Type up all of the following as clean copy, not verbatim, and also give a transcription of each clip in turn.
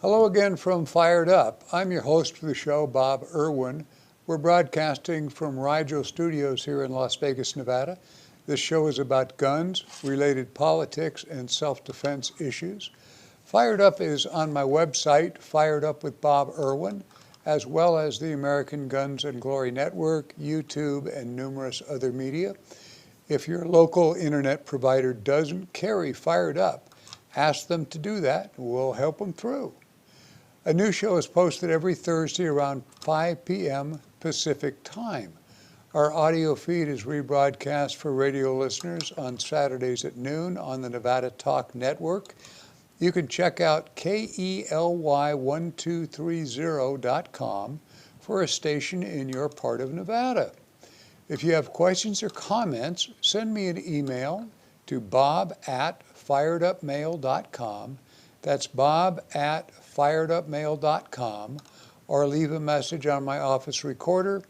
Hello again from Fired Up. I'm your host for the show, Bob Irwin. We're broadcasting from Rigel Studios here in Las Vegas, Nevada. This show is about guns, related politics, and self-defense issues. Fired Up is on my website, Fired Up with Bob Irwin, as well as the American Guns and Glory Network, YouTube, and numerous other media. If your local internet provider doesn't carry Fired Up, ask them to do that. We'll help them through. A new show is posted every Thursday around 5 p.m. Pacific Time. Our audio feed is rebroadcast for radio listeners on Saturdays at noon on the Nevada Talk Network. You can check out KELY1230.com for a station in your part of Nevada. If you have questions or comments, send me an email to bob@firedupmail.com. That's bob@firedupmail.com, or leave a message on my office recorder,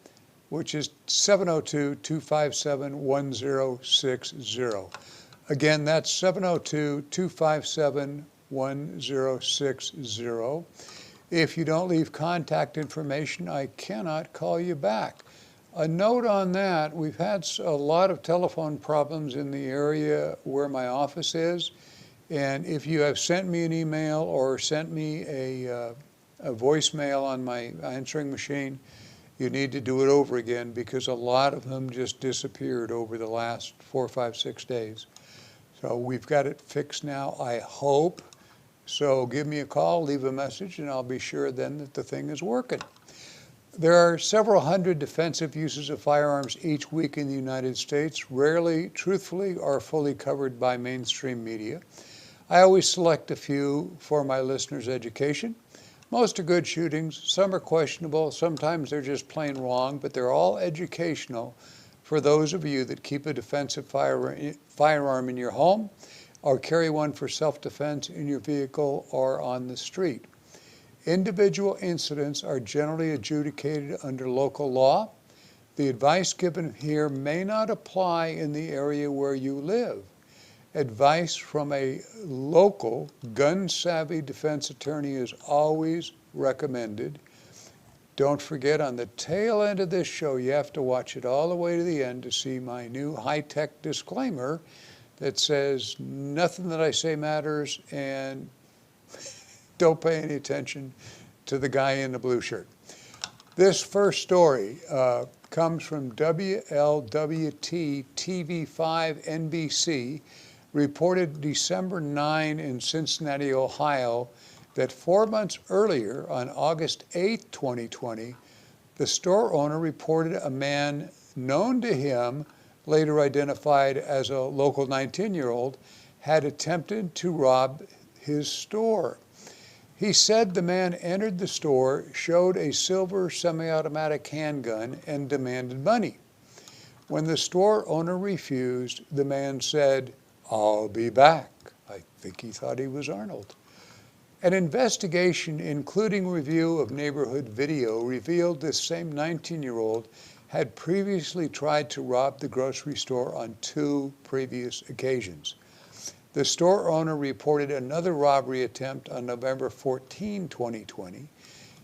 which is 702-257-1060. Again, that's 702-257-1060. If you don't leave contact information, I cannot call you back. A note on that, we've had a lot of telephone problems in the area where my office is. And if you have sent me an email or sent me a voicemail on my answering machine, you need to do it over again because a lot of them just disappeared over the last 4, 5, 6 days. So we've got it fixed now, I hope. So give me a call, leave a message, and I'll be sure then that the thing is working. There are several hundred defensive uses of firearms each week in the United States, rarely, truthfully, are fully covered by mainstream media. I always select a few for my listeners' education. Most are good shootings, some are questionable, sometimes they're just plain wrong, but they're all educational for those of you that keep a defensive firearm in your home or carry one for self-defense in your vehicle or on the street. Individual incidents are generally adjudicated under local law. The advice given here may not apply in the area where you live. Advice from a local, gun-savvy defense attorney is always recommended. Don't forget, on the tail end of this show, you have to watch it all the way to the end to see my new high-tech disclaimer that says nothing that I say matters and don't pay any attention to the guy in the blue shirt. This first story comes from WLWT TV5 NBC, reported December 9 in Cincinnati, Ohio, that 4 months earlier, on August 8, 2020, the store owner reported a man known to him, later identified as a local 19-year-old, had attempted to rob his store. He said the man entered the store, showed a silver semi-automatic handgun, and demanded money. When the store owner refused, the man said, "I'll be back." I think he thought he was Arnold. An investigation, including review of neighborhood video, revealed this same 19-year-old had previously tried to rob the grocery store on 2 previous occasions. The store owner reported another robbery attempt on November 14, 2020.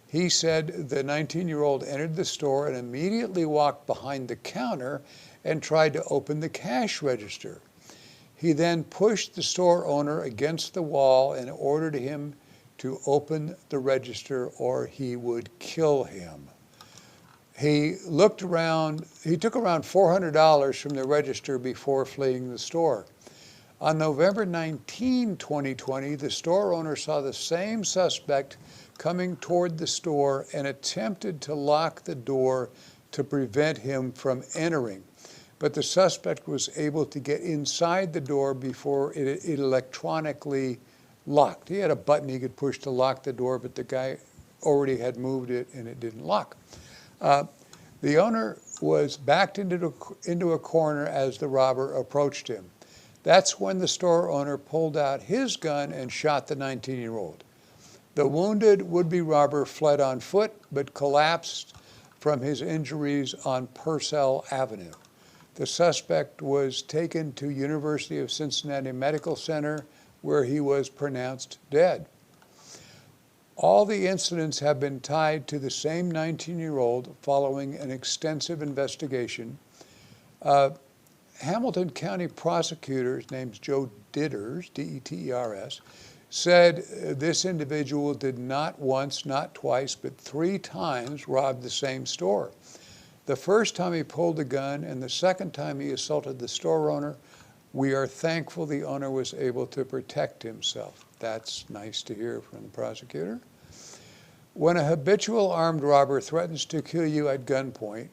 He said the 19-year-old entered the store and immediately walked behind the counter and tried to open the cash register. He then pushed the store owner against the wall and ordered him to open the register or he would kill him. He took around $400 from the register before fleeing the store. On November 19, 2020, the store owner saw the same suspect coming toward the store and attempted to lock the door to prevent him from entering. But the suspect was able to get inside the door before it electronically locked. He had a button he could push to lock the door, but the guy already had moved it and it didn't lock. The owner was backed into a corner as the robber approached him. That's when the store owner pulled out his gun and shot the 19-year-old. The wounded would-be robber fled on foot, but collapsed from his injuries on Purcell Avenue. The suspect was taken to University of Cincinnati Medical Center, where he was pronounced dead. All the incidents have been tied to the same 19-year-old following an extensive investigation. Hamilton County prosecutor, his name's Joe Ditters, D-E-T-E-R-S, said this individual did not once, not twice, but 3 times rob the same store. The first time he pulled a gun and the second time he assaulted the store owner. We are thankful the owner was able to protect himself. That's nice to hear from the prosecutor. When a habitual armed robber threatens to kill you at gunpoint,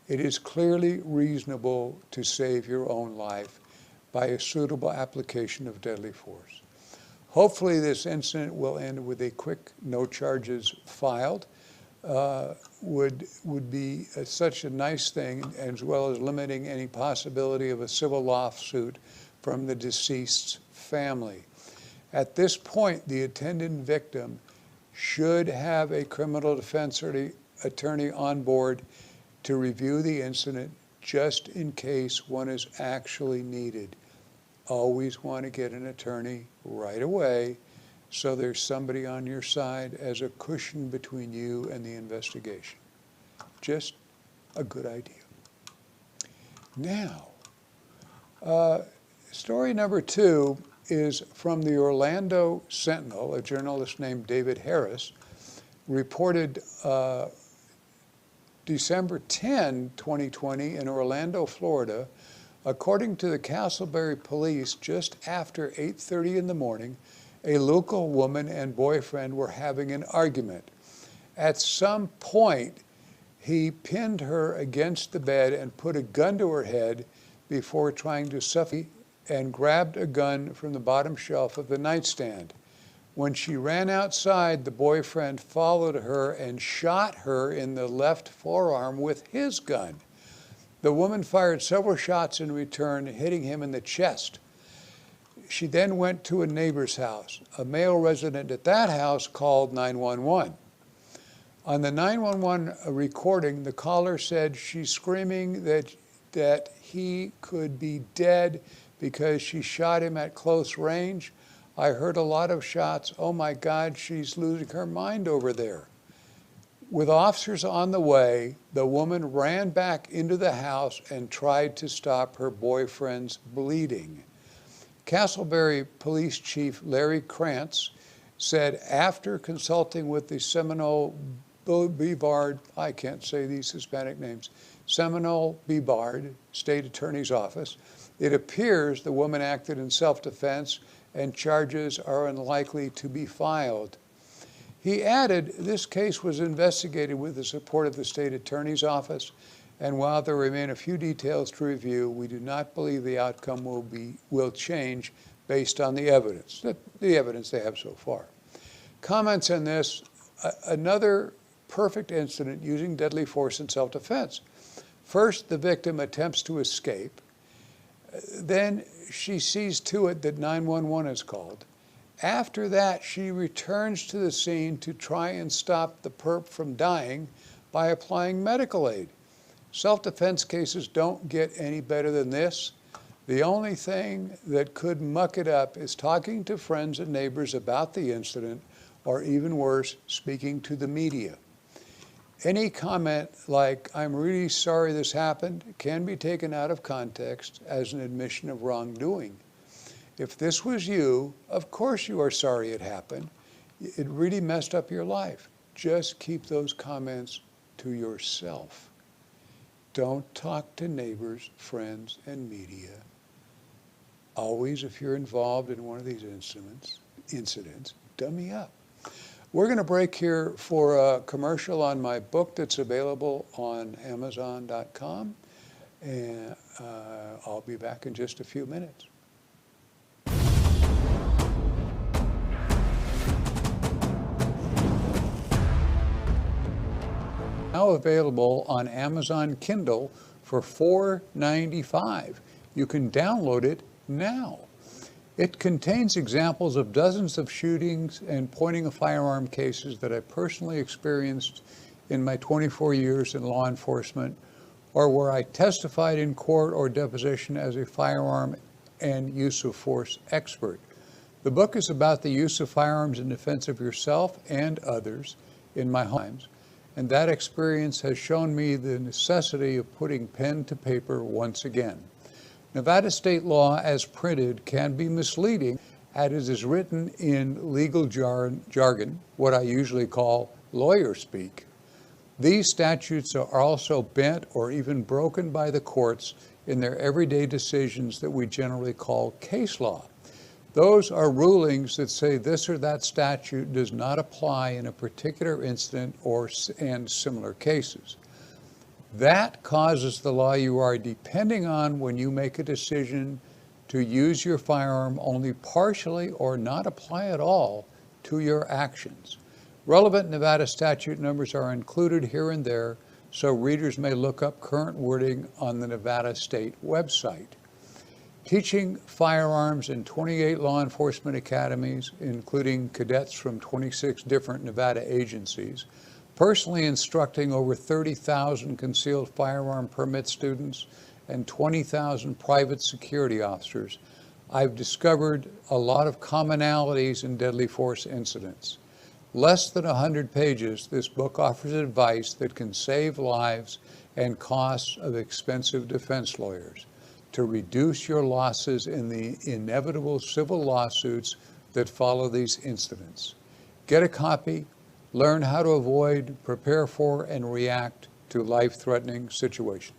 it is clearly reasonable to save your own life by a suitable application of deadly force. Hopefully this incident will end with a quick no charges filed. Would be such a nice thing, as well as limiting any possibility of a civil lawsuit from the deceased's family. At this point, the attendant victim should have a criminal defense attorney on board to review the incident just in case one is actually needed. Always want to get an attorney right away so there's somebody on your side as a cushion between you and the investigation. Just a good idea. Now, story number 2 is from the Orlando Sentinel. A journalist named David Harris reported December 10, 2020 in Orlando, Florida. According to the Castleberry police, just after 8:30 in the morning, a local woman and boyfriend were having an argument. At some point, he pinned her against the bed and put a gun to her head before trying to suffocate and grabbed a gun from the bottom shelf of the nightstand. When she ran outside, the boyfriend followed her and shot her in the left forearm with his gun. The woman fired several shots in return, hitting him in the chest. She then went to a neighbor's house. A male resident at that house called 911. On the 911 recording, the caller said she's screaming that he could be dead because she shot him at close range. I heard a lot of shots. Oh my God, she's losing her mind over there. With officers on the way, the woman ran back into the house and tried to stop her boyfriend's bleeding. Castleberry Police Chief Larry Krantz said after consulting with the Seminole Brevard, I can't say these Hispanic names, Seminole Brevard State Attorney's Office, it appears the woman acted in self-defense and charges are unlikely to be filed. He added, this case was investigated with the support of the State Attorney's Office, and while there remain a few details to review, we do not believe the outcome will change based on the evidence they have so far. Comments on this, another perfect incident using deadly force in self-defense. First, the victim attempts to escape. Then she sees to it that 911 is called. After that, she returns to the scene to try and stop the perp from dying by applying medical aid. Self-defense cases don't get any better than this. The only thing that could muck it up is talking to friends and neighbors about the incident, or even worse, speaking to the media. Any comment like, I'm really sorry this happened, can be taken out of context as an admission of wrongdoing. If this was you, of course you are sorry it happened. It really messed up your life. Just keep those comments to yourself. Don't talk to neighbors, friends, and media. Always, if you're involved in one of these incidents, dummy up. We're going to break here for a commercial on my book that's available on Amazon.com, and I'll be back in just a few minutes. Now available on Amazon Kindle for $4.95. You can download it now. It contains examples of dozens of shootings and pointing a firearm cases that I personally experienced in my 24 years in law enforcement, or where I testified in court or deposition as a firearm and use of force expert. The book is about the use of firearms in defense of yourself and others in my homes, and that experience has shown me the necessity of putting pen to paper once again. Nevada state law as printed can be misleading as it is written in legal jargon, what I usually call lawyer speak. These statutes are also bent or even broken by the courts in their everyday decisions that we generally call case law. Those are rulings that say this or that statute does not apply in a particular incident and similar cases. That causes the law you are depending on when you make a decision to use your firearm only partially or not apply at all to your actions. Relevant Nevada statute numbers are included here and there, so readers may look up current wording on the Nevada State website. Teaching firearms in 28 law enforcement academies, including cadets from 26 different Nevada agencies, personally instructing over 30,000 concealed firearm permit students and 20,000 private security officers, I've discovered a lot of commonalities in deadly force incidents. Less than 100 pages, this book offers advice that can save lives and costs of expensive defense lawyers to reduce your losses in the inevitable civil lawsuits that follow these incidents. Get a copy, learn how to avoid, prepare for, and react to life-threatening situations.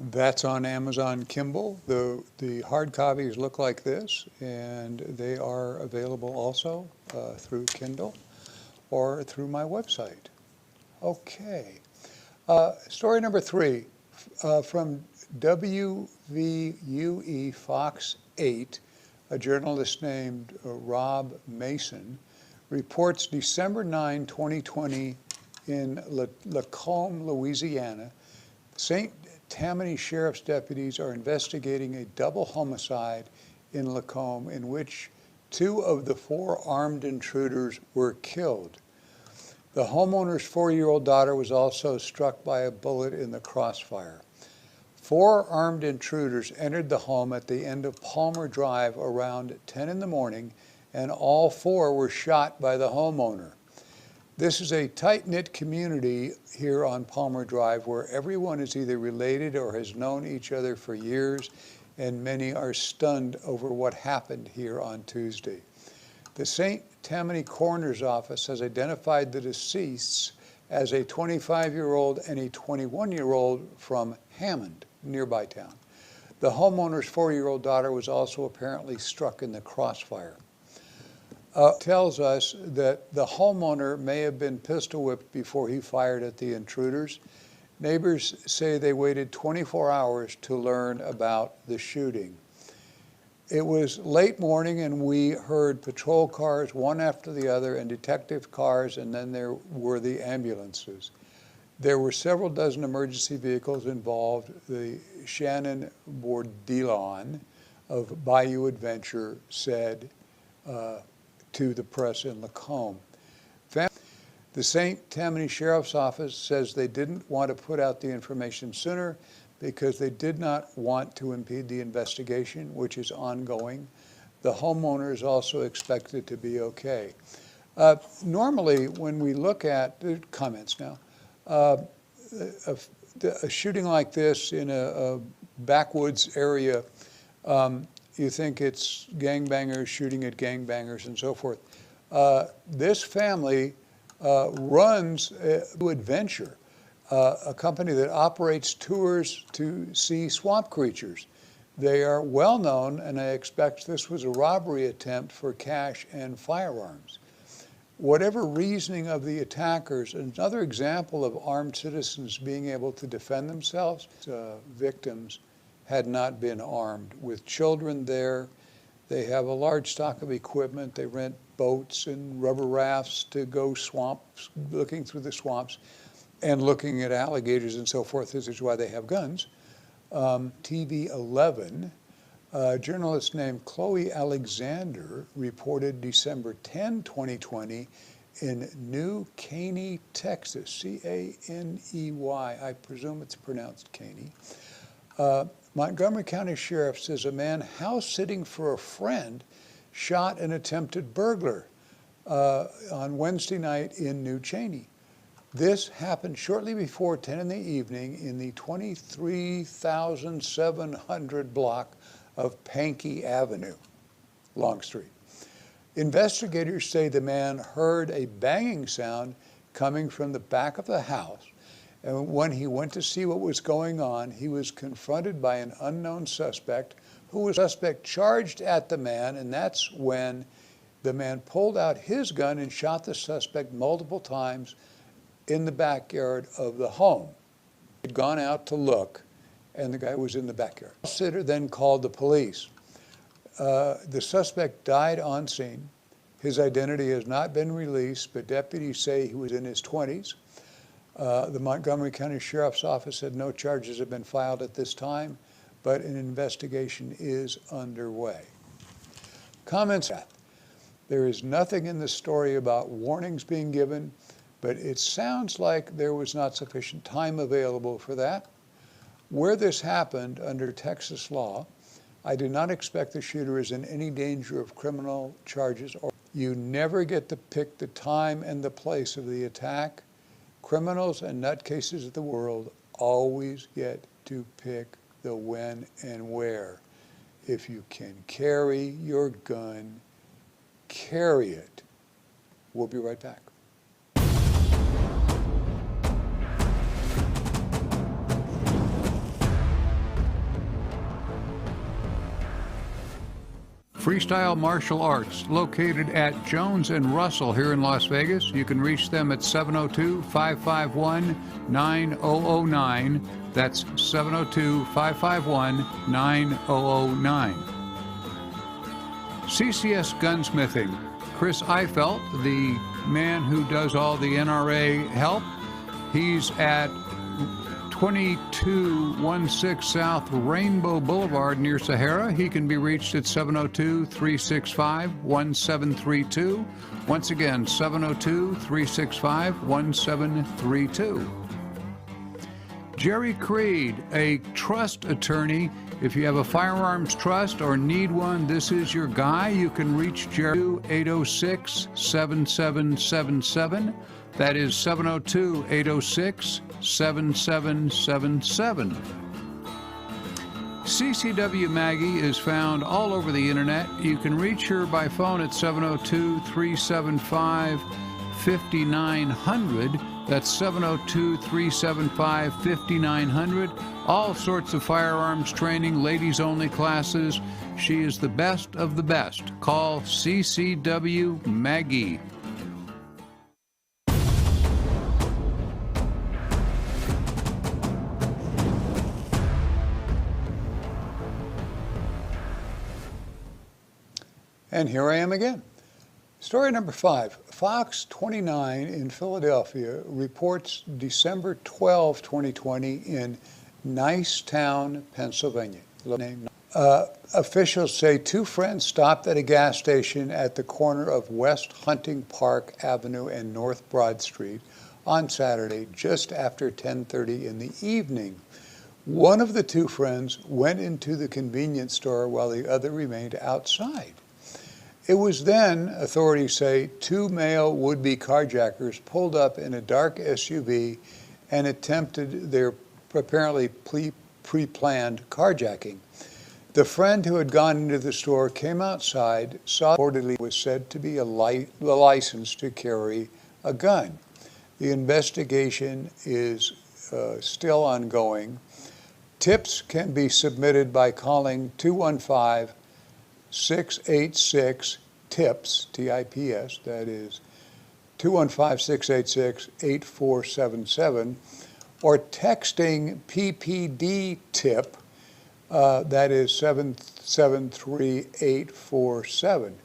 That's on Amazon Kindle. The hard copies look like this, and they are available also through Kindle or through my website. Okay. Story number 3 from WVUE Fox 8, a journalist named Rob Mason, reports December 9, 2020 in Lacombe, Louisiana. St. Tammany Sheriff's deputies are investigating a double homicide in Lacombe in which 2 of the 4 armed intruders were killed. The homeowner's 4-year-old daughter was also struck by a bullet in the crossfire. 4 armed intruders entered the home at the end of Palmer Drive around 10 in the morning, and all 4 were shot by the homeowner. This is a tight-knit community here on Palmer Drive where everyone is either related or has known each other for years, and many are stunned over what happened here on Tuesday. The St. Tammany Coroner's Office has identified the deceased as a 25-year-old and a 21-year-old from Hammond, nearby town. The homeowner's 4-year-old daughter was also apparently struck in the crossfire. Tells us that the homeowner may have been pistol whipped before he fired at the intruders. Neighbors say they waited 24 hours to learn about the shooting. It was late morning and we heard patrol cars, one after the other, and detective cars, and then there were the ambulances. There were several dozen emergency vehicles involved. The Shannon Bourdillon of Bayou Adventure said to the press in Lacombe. The St. Tammany Sheriff's Office says they didn't want to put out the information sooner because they did not want to impede the investigation, which is ongoing. The homeowner is also expected to be okay. Normally, when we look at comments now, a shooting like this in a backwoods area, you think it's gangbangers shooting at gangbangers and so forth. This family runs Adventure, a company that operates tours to see swamp creatures. They are well known, and I expect this was a robbery attempt for cash and firearms. Whatever reasoning of the attackers, another example of armed citizens being able to defend themselves, victims had not been armed. With children there, they have a large stock of equipment. They rent boats and rubber rafts to go swamps, looking through the swamps and looking at alligators and so forth. This is why they have guns. TV 11, a journalist named Chloe Alexander reported December 10, 2020, in New Caney, Texas, C-A-N-E-Y. I presume it's pronounced Caney. Montgomery County Sheriff says a man house sitting for a friend shot an attempted burglar on Wednesday night in New Caney. This happened shortly before 10 in the evening in the 23,700 block of Pankey Avenue, Longstreet. Investigators say the man heard a banging sound coming from the back of the house, and when he went to see what was going on, he was confronted by an unknown suspect charged at the man, and that's when the man pulled out his gun and shot the suspect multiple times in the backyard of the home. He'd gone out to look, and the guy was in the backyard. The sitter then called the police. The suspect died on scene. His identity has not been released, but deputies say he was in his 20s. The Montgomery County Sheriff's Office said no charges have been filed at this time, but an investigation is underway. Comments? There is nothing in the story about warnings being given, but it sounds like there was not sufficient time available for that. Where this happened under Texas law, I do not expect the shooter is in any danger of criminal charges. You never get to pick the time and the place of the attack. Criminals and nutcases of the world always get to pick the when and where. If you can carry your gun, carry it. We'll be right back. Freestyle Martial Arts, located at Jones and Russell here in Las Vegas. You can reach them at 702-551-9009. That's 702-551-9009. CCS Gunsmithing. Chris Eifelt, the man who does all the NRA help, he's at 2216 South Rainbow Boulevard near Sahara. He can be reached at 702-365-1732. Once again, 702-365-1732. Jerry Creed, a trust attorney. If you have a firearms trust or need one, this is your guy. You can reach Jerry 806-7777. That is 702-806-7777. CCW Maggie is found all over the internet. You can reach her by phone at 702-375-5900. That's 702-375-5900. All sorts of firearms training, ladies only classes. She is the best of the best. Call CCW Maggie. And here I am again. Story number 5. Fox 29 in Philadelphia reports December 12, 2020 in Nicetown, Pennsylvania. Officials say two friends stopped at a gas station at the corner of West Hunting Park Avenue and North Broad Street on Saturday just after 10:30 in the evening. One of the two friends went into the convenience store while the other remained outside. It was then, authorities say, two male would-be carjackers pulled up in a dark SUV and attempted their apparently pre-planned carjacking. The friend who had gone into the store came outside, saw reportedly was said to be a license to carry a gun. The investigation is still ongoing. Tips can be submitted by calling 215-686-TIPS, T-I-P-S, that is 215-686-8477, or texting PPD-TIP, that is 773847.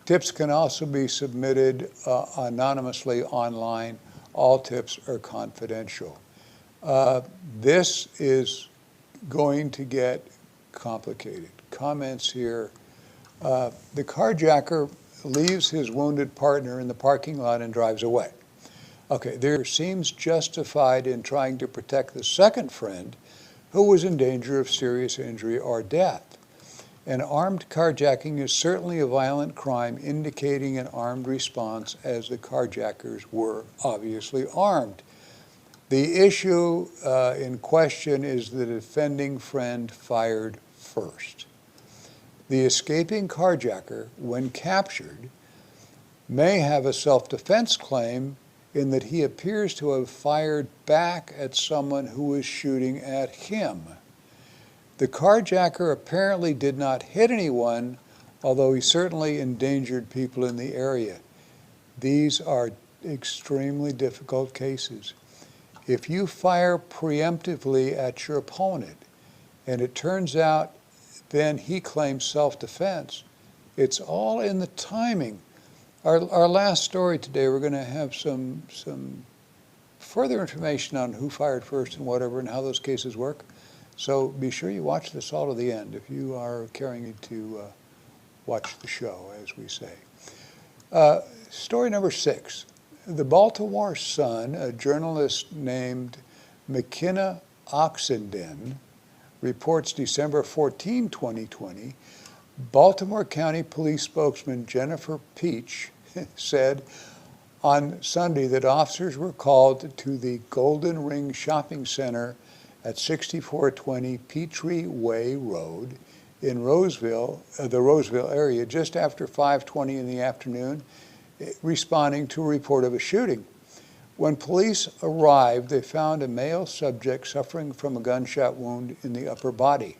Tips can also be submitted anonymously online. All tips are confidential. This is going to get complicated. Comments here. The carjacker leaves his wounded partner in the parking lot and drives away. Okay, there seems justified in trying to protect the second friend who was in danger of serious injury or death. An armed carjacking is certainly a violent crime, indicating an armed response, as the carjackers were obviously armed. The issue in question is the defending friend fired first. The escaping carjacker, when captured, may have a self-defense claim in that he appears to have fired back at someone who was shooting at him. The carjacker apparently did not hit anyone, although he certainly endangered people in the area. These are extremely difficult cases. If you fire preemptively at your opponent, and it turns out then he claims self-defense, it's all in the timing. Our last story today, we're going to have some further information on who fired first and whatever and how those cases work. So be sure you watch this all to the end if you are caring to watch the show, as we say. Story number 6. The Baltimore Sun, a journalist named McKenna Oxenden, reports December 14, 2020, Baltimore County Police spokesman Jennifer Peach said on Sunday that officers were called to the Golden Ring Shopping Center at 6420 Petrie Way Road in Roseville, the Roseville area, just after 5:20 in the afternoon, responding to a report of a shooting. When police arrived, they found a male subject suffering from a gunshot wound in the upper body.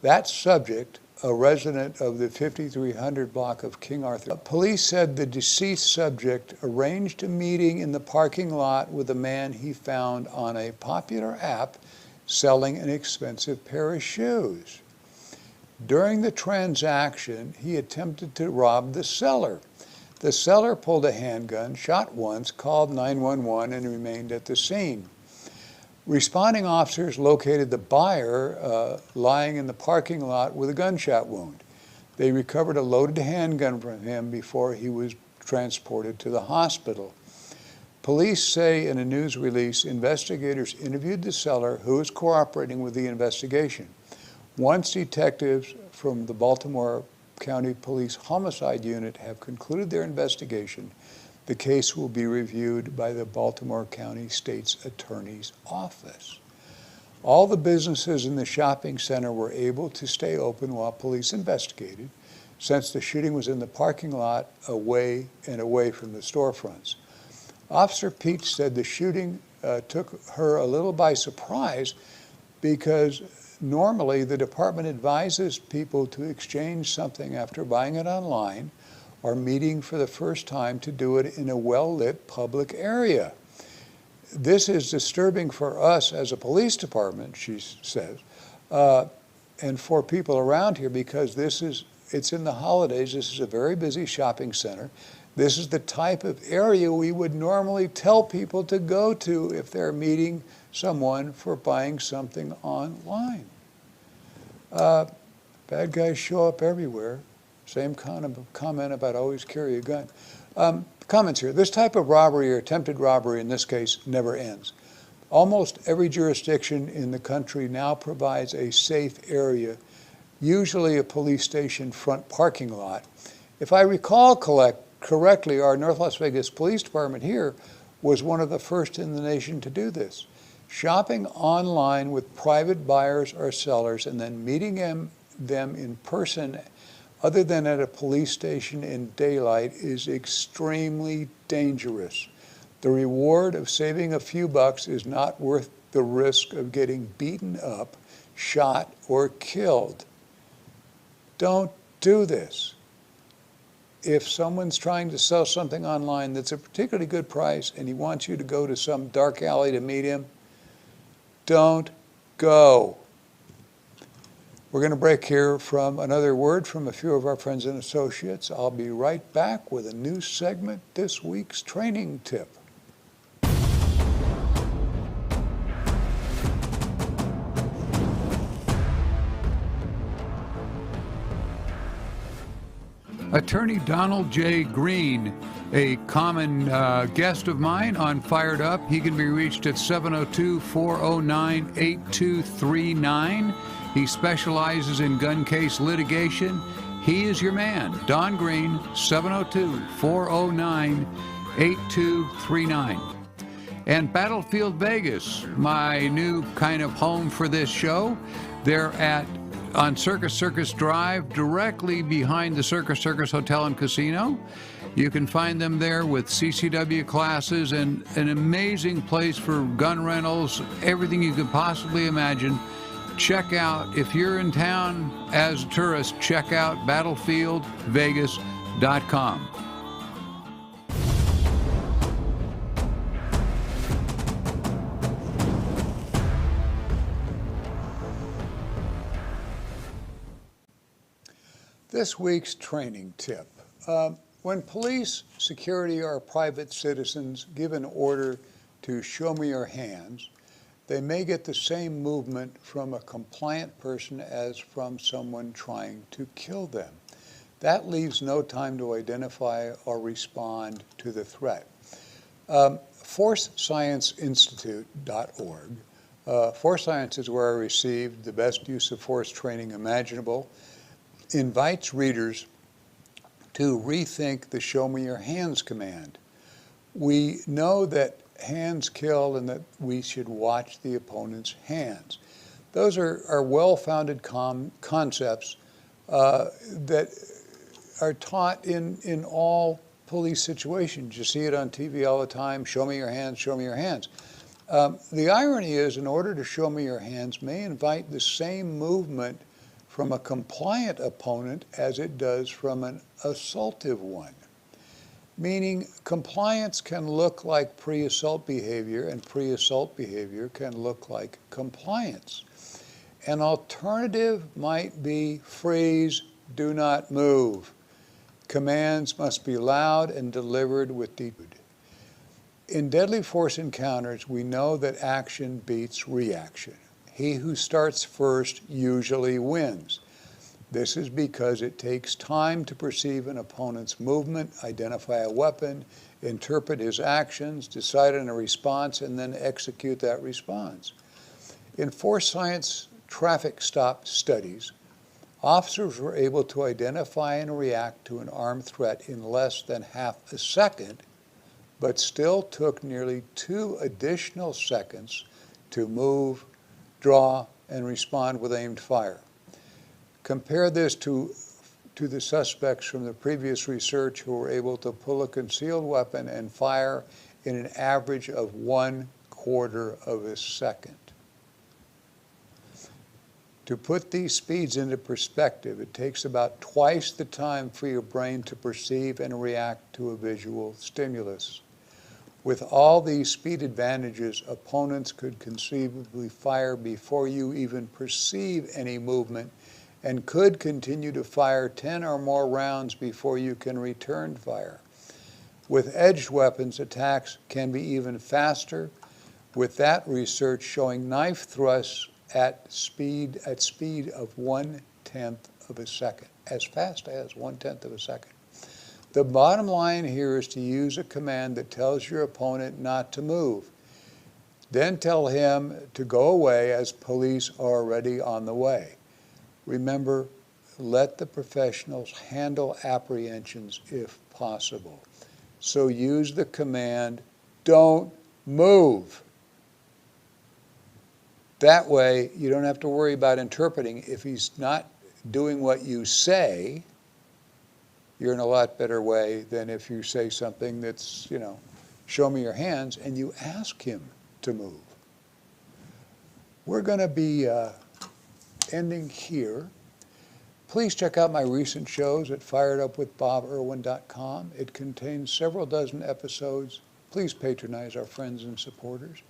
That subject, a resident of the 5300 block of King Arthur. Police said the deceased subject arranged a meeting in the parking lot with a man he found on a popular app selling an expensive pair of shoes. During the transaction, he attempted to rob the seller. The seller pulled a handgun, shot once, called 911, and remained at the scene. Responding officers located the buyer lying in the parking lot with a gunshot wound. They recovered a loaded handgun from him before he was transported to the hospital. Police say in a news release, investigators interviewed the seller, who is cooperating with the investigation. Once detectives from the Baltimore County Police Homicide Unit have concluded their investigation, the case will be reviewed by the Baltimore County State's Attorney's Office. All the businesses in the shopping center were able to stay open while police investigated, since the shooting was in the parking lot away from the storefronts. Officer Peach said the shooting took her a little by surprise because normally the department advises people to exchange something after buying it online or meeting for the first time to do it in a well-lit public area. This is disturbing for us as a police department, she says, and for people around here because it's in the holidays. This is a very busy shopping center. This is the type of area we would normally tell people to go to if they're meeting someone for buying something online. Bad guys show up everywhere. Same kind of comment about always carry a gun. Comments here. This type of robbery or attempted robbery in this case never ends. Almost every jurisdiction in the country now provides a safe area, usually a police station front parking lot. If I recall correctly, our North Las Vegas Police Department here was one of the first in the nation to do this. Shopping online with private buyers or sellers and then meeting them in person other than at a police station in daylight is extremely dangerous. The reward of saving a few bucks is not worth the risk of getting beaten up, shot, or killed. Don't do this. If someone's trying to sell something online that's a particularly good price and he wants you to go to some dark alley to meet him, don't go. We're going to break here from another word from a few of our friends and associates. I'll be right back with a new segment, this week's training tip. Attorney Donald J. Green, a common guest of mine on Fired Up. He can be reached at 702-409-8239. He specializes in gun case litigation. He is your man. Don Green, 702-409-8239. And Battlefield Vegas, my new kind of home for this show. They're on Circus Circus Drive, directly behind the Circus Circus Hotel and Casino. You can find them there with CCW classes and an amazing place for gun rentals, everything you could possibly imagine. Check out, if you're in town as a tourist, check out battlefieldvegas.com. This week's training tip. When police, security, or private citizens give an order to show me your hands, they may get the same movement from a compliant person as from someone trying to kill them. That leaves no time to identify or respond to the threat. ForceScienceInstitute.org. Force Science is where I received the best use of force training imaginable, invites readers to rethink the show me your hands command. We know that hands kill and that we should watch the opponent's hands. Those are well-founded concepts that are taught in all police situations. You see it on TV all the time, show me your hands, show me your hands. The irony is, in order to show me your hands may invite the same movement from a compliant opponent as it does from an assaultive one. Meaning compliance can look like pre-assault behavior and pre-assault behavior can look like compliance. An alternative might be freeze, do not move. Commands must be loud and delivered with deep. In deadly force encounters, we know that action beats reaction. He who starts first usually wins. This is because it takes time to perceive an opponent's movement, identify a weapon, interpret his actions, decide on a response, and then execute that response. In force science traffic stop studies, officers were able to identify and react to an armed threat in less than half a second, but still took nearly 2 additional seconds to move, draw, and respond with aimed fire. Compare this to the suspects from the previous research who were able to pull a concealed weapon and fire in an average of 1/4 of a second. To put these speeds into perspective, it takes about twice the time for your brain to perceive and react to a visual stimulus. With all these speed advantages, opponents could conceivably fire before you even perceive any movement and could continue to fire 10 or more rounds before you can return fire. With edged weapons, attacks can be even faster, with that research showing knife thrusts at speed of 1/10 of a second, as fast as 1/10 of a second. The bottom line here is to use a command that tells your opponent not to move. Then tell him to go away as police are already on the way. Remember, let the professionals handle apprehensions if possible. So use the command, don't move. That way, you don't have to worry about interpreting. If he's not doing what you say, you're in a lot better way than if you say something that's, show me your hands, and you ask him to move. We're going to be ending here. Please check out my recent shows at firedupwithboberwin.com. It contains several dozen episodes. Please patronize our friends and supporters.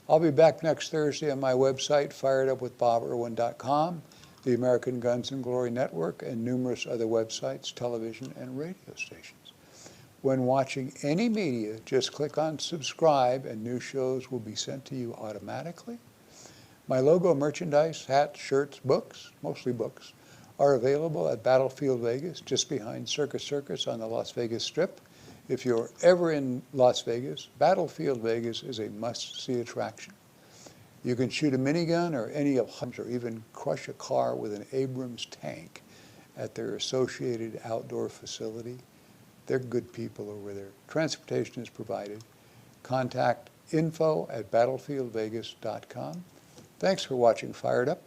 I'll be back next Thursday on my website, firedupwithboberwin.com, the American Guns and Glory Network, and numerous other websites, television, and radio stations. When watching any media, just click on subscribe and new shows will be sent to you automatically. My logo merchandise, hats, shirts, books, mostly books, are available at Battlefield Vegas, just behind Circus Circus on the Las Vegas Strip. If you're ever in Las Vegas, Battlefield Vegas is a must-see attraction. You can shoot a minigun or any of Hunt's, or even crush a car with an Abrams tank at their associated outdoor facility. They're good people over there. Transportation is provided. Contact info@battlefieldvegas.com. Thanks for watching Fired Up.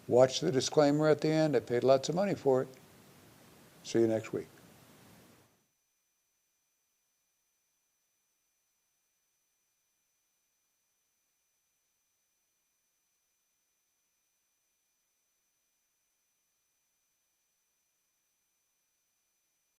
Watch the disclaimer at the end. I paid lots of money for it. See you next week.